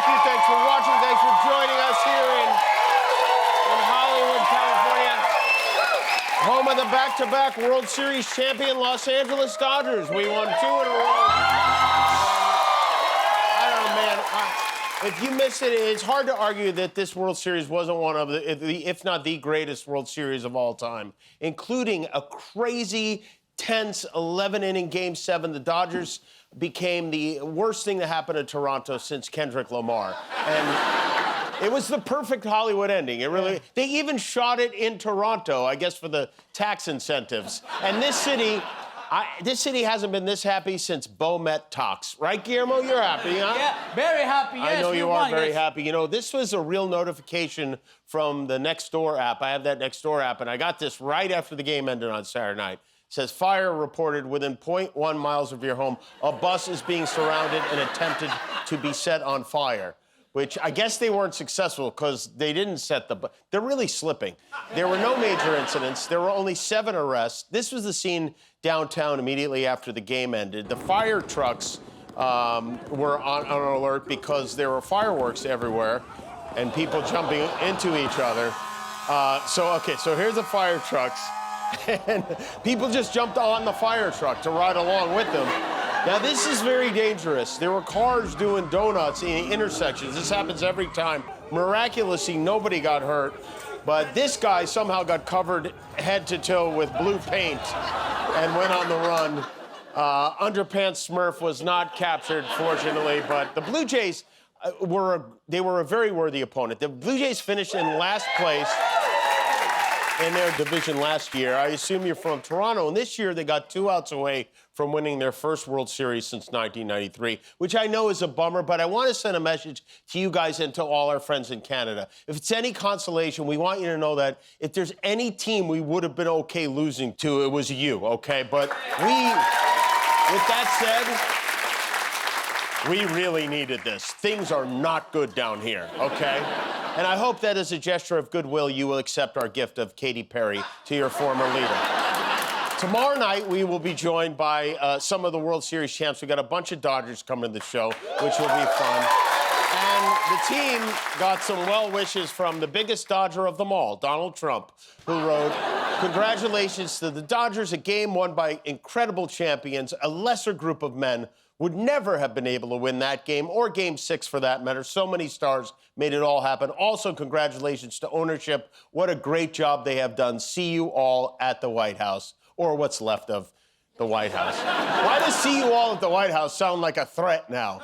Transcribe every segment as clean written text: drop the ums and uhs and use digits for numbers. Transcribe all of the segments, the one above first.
Thank you. Thanks for watching. Thanks for joining us here in Hollywood, California. Home of the back-to-back World Series champion Los Angeles Dodgers. We won 2 in a row. I don't know, man. If you missed it, it's hard to argue that this World Series wasn't one of the, if not the greatest World Series of all time, including a crazy, tense 11-inning Game 7. The Dodgers became the worst thing to happen to Toronto since Kendrick Lamar. And it was the perfect Hollywood ending. It really, they even shot it in Toronto, I guess for the tax incentives. And this city hasn't been this happy since Bo Met Talks. Right, Guillermo? You're happy, huh? Yeah, very happy, yes. I know you are very happy. You know, this was a real notification from the Nextdoor app. I have that Nextdoor app, and I got this right after the game ended on Saturday night. It says, fire reported within 0.1 miles of your home. A bus is being surrounded and attempted to be set on fire, which I guess they weren't successful because they didn't set the bus. They're really slipping. There were no major incidents. There were only 7 arrests. This was the scene downtown immediately after the game ended. The fire trucks were on alert because there were fireworks everywhere and people jumping into each other. So here's the fire trucks. And people just jumped on the fire truck to ride along with them. Now, this is very dangerous. There were cars doing donuts in intersections. This happens every time. Miraculously, nobody got hurt. But this guy somehow got covered head to toe with blue paint and went on the run. Underpants Smurf was not captured, fortunately. But the Blue Jays were a very worthy opponent. The Blue Jays finished in last place in their division last year. I assume you're from Toronto, and this year they got 2 outs away from winning their first World Series since 1993, which I know is a bummer, but I want to send a message to you guys and to all our friends in Canada. If it's any consolation, we want you to know that if there's any team we would have been okay losing to, it was you, okay? But with that said, we really needed this. Things are not good down here, okay? And I hope that as a gesture of goodwill, you will accept our gift of Katy Perry to your former leader. Tomorrow night, we will be joined by some of the World Series champs. We got a bunch of Dodgers coming to the show, which will be fun. And the team got some well wishes from the biggest Dodger of them all, Donald Trump, who wrote, "Congratulations to the Dodgers, a game won by incredible champions. A lesser group of men would never have been able to win that game, or Game 6 for that matter. So many stars made it all happen. Also, congratulations to ownership. What a great job they have done. See you all at the White House," or what's left of the White House. Why does "see you all at the White House" sound like a threat now?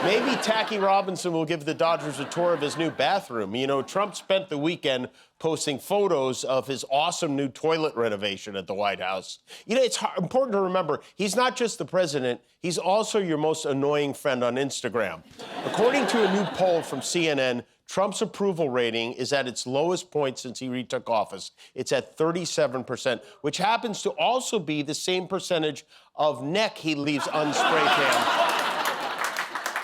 Maybe Tacky Robinson will give the Dodgers a tour of his new bathroom. You know, Trump spent the weekend posting photos of his awesome new toilet renovation at the White House. You know, it's important to remember, he's not just the president, he's also your most annoying friend on Instagram. According to a new poll from CNN, Trump's approval rating is at its lowest point since he retook office. It's at 37%, which happens to also be the same percentage of neck he leaves unspray tanned.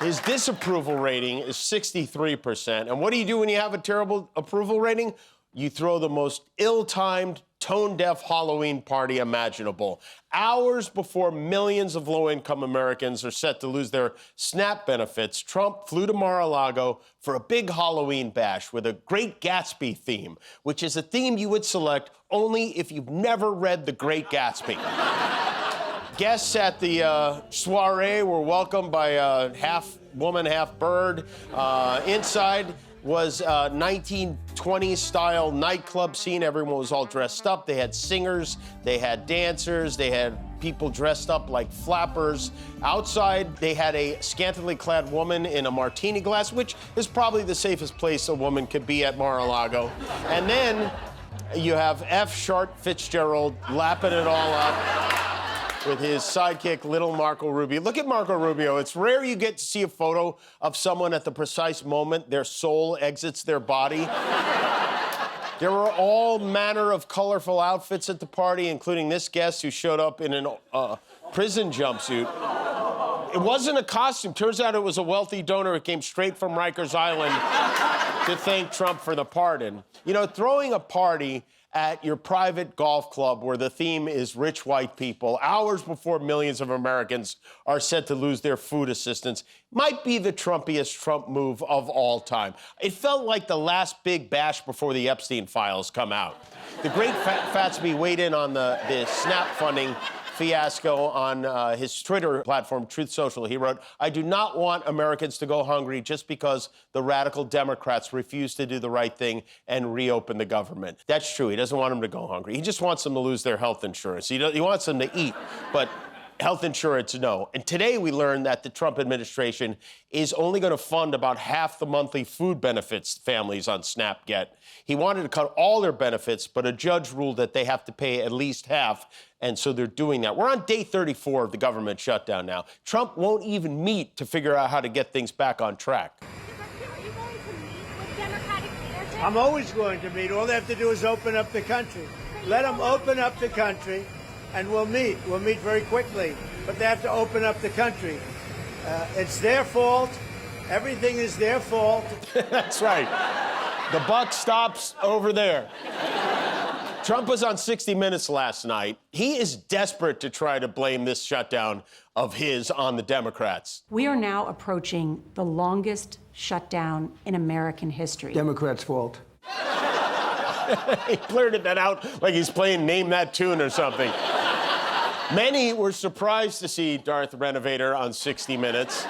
His disapproval rating is 63%. And what do you do when you have a terrible approval rating? You throw the most ill-timed, tone-deaf Halloween party imaginable. Hours before millions of low-income Americans are set to lose their SNAP benefits, Trump flew to Mar-a-Lago for a big Halloween bash with a Great Gatsby theme, which is a theme you would select only if you've never read The Great Gatsby. Guests at the soiree were welcomed by a half woman, half bird. Inside was a 1920s style nightclub scene. Everyone was all dressed up. They had singers, they had dancers, they had people dressed up like flappers. Outside, they had a scantily clad woman in a martini glass, which is probably the safest place a woman could be at Mar-a-Lago. And then you have F. Sharp Fitzgerald lapping it all up with his sidekick, little Marco Rubio. Look at Marco Rubio. It's rare you get to see a photo of someone at the precise moment their soul exits their body. There were all manner of colorful outfits at the party, including this guest who showed up in a prison jumpsuit. It wasn't a costume. Turns out it was a wealthy donor who came straight from Rikers Island to thank Trump for the pardon. You know, throwing a party at your private golf club where the theme is rich white people, hours before millions of Americans are set to lose their food assistance, might be the Trumpiest Trump move of all time. It felt like the last big bash before the Epstein files come out. The Great Gatsby weighed in on the SNAP funding fiasco on his Twitter platform, Truth Social. He wrote, "I do not want Americans to go hungry just because the radical Democrats refuse to do the right thing and reopen the government." That's true. He doesn't want them to go hungry. He just wants them to lose their health insurance. He wants them to eat, but health insurance, no. And today we learned that the Trump administration is only going to fund about half the monthly food benefits families on SNAP get. He wanted to cut all their benefits, but a judge ruled that they have to pay at least half, and so they're doing that. We're on day 34 of the government shutdown now. Trump won't even meet to figure out how to get things back on track. I'm always going to meet. All they have to do is open up the country. Let them open up the country, and we'll meet. We'll meet very quickly. But they have to open up the country. It's their fault. Everything is their fault. That's right. The buck stops over there. Trump was on 60 Minutes last night. He is desperate to try to blame this shutdown of his on the Democrats. We are now approaching the longest shutdown in American history. Democrats' fault. He blurted that out like he's playing Name That Tune or something. Many were surprised to see Darth Renovator on 60 Minutes.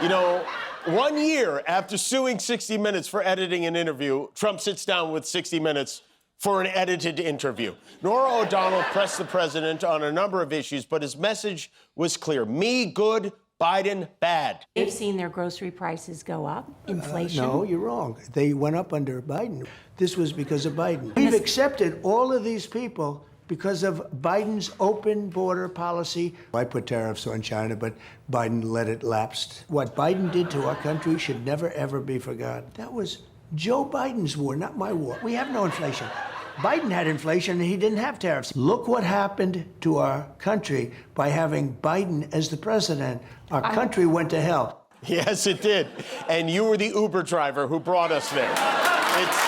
You know, 1 year after suing 60 Minutes for editing an interview, Trump sits down with 60 Minutes for an edited interview. Norah O'Donnell pressed the president on a number of issues, but his message was clear. Me, good. Biden, bad. They've seen their grocery prices go up, inflation. No, you're wrong. They went up under Biden. This was because of Biden. We've accepted all of these people because of Biden's open border policy. I put tariffs on China, but Biden let it lapse. What Biden did to our country should never, ever be forgotten. That was Joe Biden's war, not my war. We have no inflation. Biden had inflation and he didn't have tariffs. Look what happened to our country by having Biden as the president. Our country went to hell. Yes, it did. And you were the Uber driver who brought us there. It's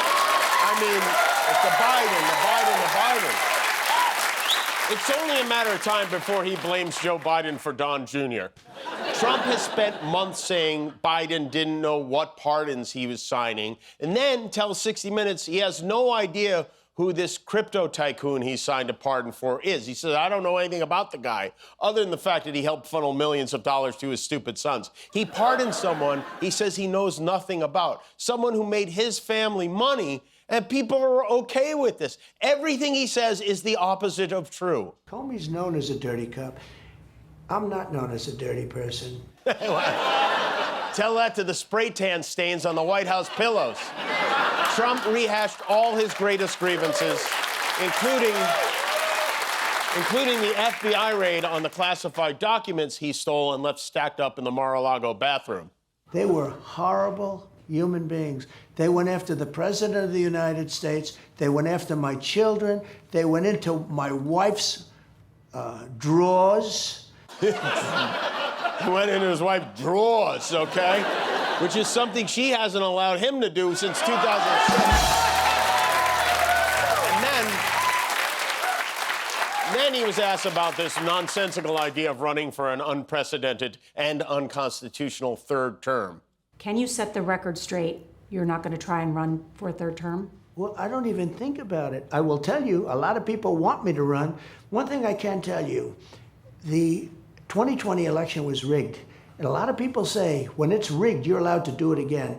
the Biden. It's only a matter of time before he blames Joe Biden for Don Jr. Trump has spent months saying Biden didn't know what pardons he was signing, and then tells 60 Minutes he has no idea who this crypto tycoon he signed a pardon for is. He says, I don't know anything about the guy, other than the fact that he helped funnel millions of dollars to his stupid sons. He pardoned someone he says he knows nothing about, someone who made his family money, and people are okay with this. Everything he says is the opposite of true. Comey's known as a dirty cop. I'm not known as a dirty person. Tell that to the spray tan stains on the White House pillows. Trump rehashed all his greatest grievances, including the FBI raid on the classified documents he stole and left stacked up in the Mar-a-Lago bathroom. They were horrible human beings. They went after the President of the United States. They went after my children. They went into my wife's drawers. He went into his wife's drawers, okay? Which is something she hasn't allowed him to do since 2006. And then he was asked about this nonsensical idea of running for an unprecedented and unconstitutional third term. Can you set the record straight? You're not going to try and run for a third term? Well, I don't even think about it. I will tell you, a lot of people want me to run. One thing I can tell you, the 2020 election was rigged. And a lot of people say, when it's rigged, you're allowed to do it again.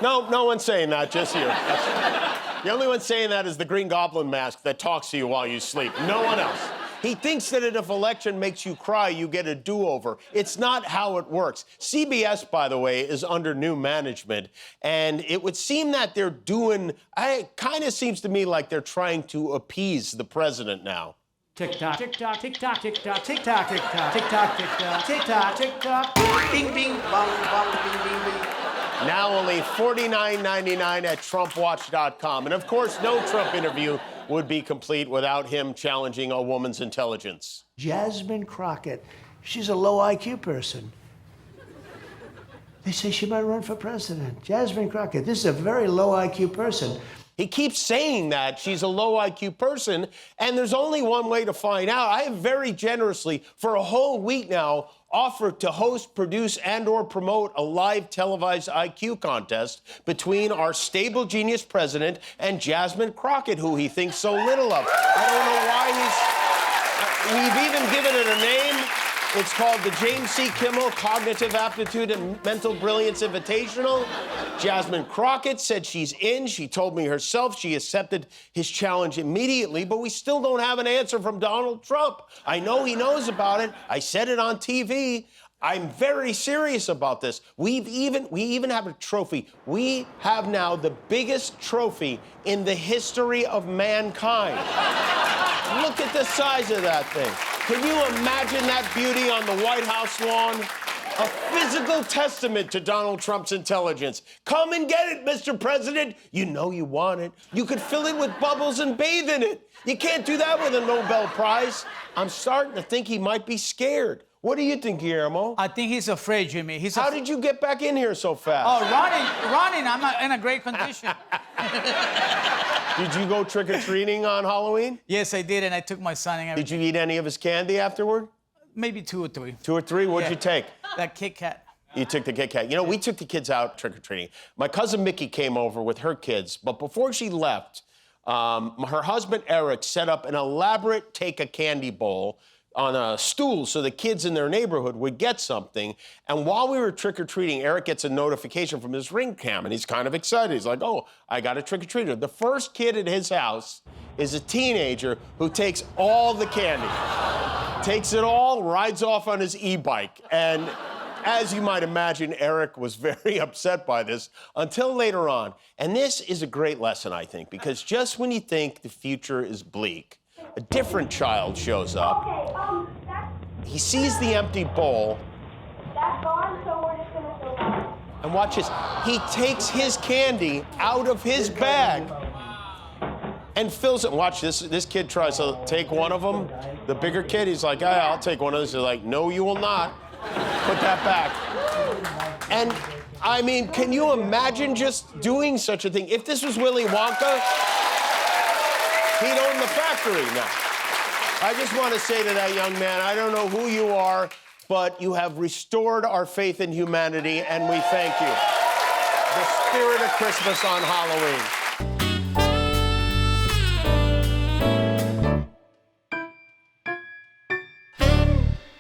No one's saying that, just you. The only one saying that is the Green Goblin mask that talks to you while you sleep. No one else. He thinks that if election makes you cry, you get a do-over. It's not how it works. CBS, by the way, is under new management, and it would seem that they're it kind of seems to me like they're trying to appease the president now. Tick-tock, tick-tock, tick-tock, tick-tock, tick-tock, tick-tock, tick-tock, tick-tock, tick-tock, tick-tock, bing, bing, bong, bong, bing, bing, bing. Now only $49.99 at TrumpWatch.com. And of course, no Trump interview would be complete without him challenging a woman's intelligence. Jasmine Crockett, she's a low IQ person. They say she might run for president. Jasmine Crockett, this is a very low IQ person. He keeps saying that she's a low IQ person, and there's only one way to find out. I have very generously, for a whole week now, offered to host, produce, and/or promote a live televised IQ contest between our stable genius president and Jasmine Crockett, who he thinks so little of. I don't know why we've even given it a name. It's called the James C. Kimmel Cognitive Aptitude and Mental Brilliance Invitational. Jasmine Crockett said she's in. She told me herself she accepted his challenge immediately, but we still don't have an answer from Donald Trump. I know he knows about it. I said it on TV. I'm very serious about this. We even have a trophy. We have now the biggest trophy in the history of mankind. Look at the size of that thing. Can you imagine that beauty on the White House lawn? A physical testament to Donald Trump's intelligence. Come and get it, Mr. President. You know you want it. You could fill it with bubbles and bathe in it. You can't do that with a Nobel Prize. I'm starting to think he might be scared. What do you think, Guillermo? I think he's afraid, Jimmy. How did you get back in here so fast? Oh, running. I'm not in a great condition. Did you go trick-or-treating on Halloween? Yes, I did, and I took my son and Did you eat any of his candy afterward? maybe 2 or 3. 2 or 3? What'd you take? That Kit Kat. You took the Kit Kat. You know, we took the kids out trick-or-treating. My cousin Mickey came over with her kids, but before she left, her husband Eric set up an elaborate take-a-candy bowl on a stool so the kids in their neighborhood would get something. And while we were trick-or-treating, Eric gets a notification from his Ring cam, and he's kind of excited. He's like, oh, I got a trick-or-treater. The first kid at his house is a teenager who takes all the candy, takes it all, rides off on his e-bike. And as you might imagine, Eric was very upset by this until later on. And this is a great lesson, I think, because just when you think the future is bleak, a different child shows up. He sees the empty bowl. That's gone, so we're just gonna fill that. And watch this. He takes his candy out of his bag and fills it. Watch this. This kid tries to take one of them. The bigger kid, he's like, yeah, I'll take one of those. They're like, no, you will not. Put that back. And I mean, can you imagine just doing such a thing? If this was Willy Wonka, he'd own the factory now. I just want to say to that young man, I don't know who you are, but you have restored our faith in humanity, and we thank you. The spirit of Christmas on Halloween.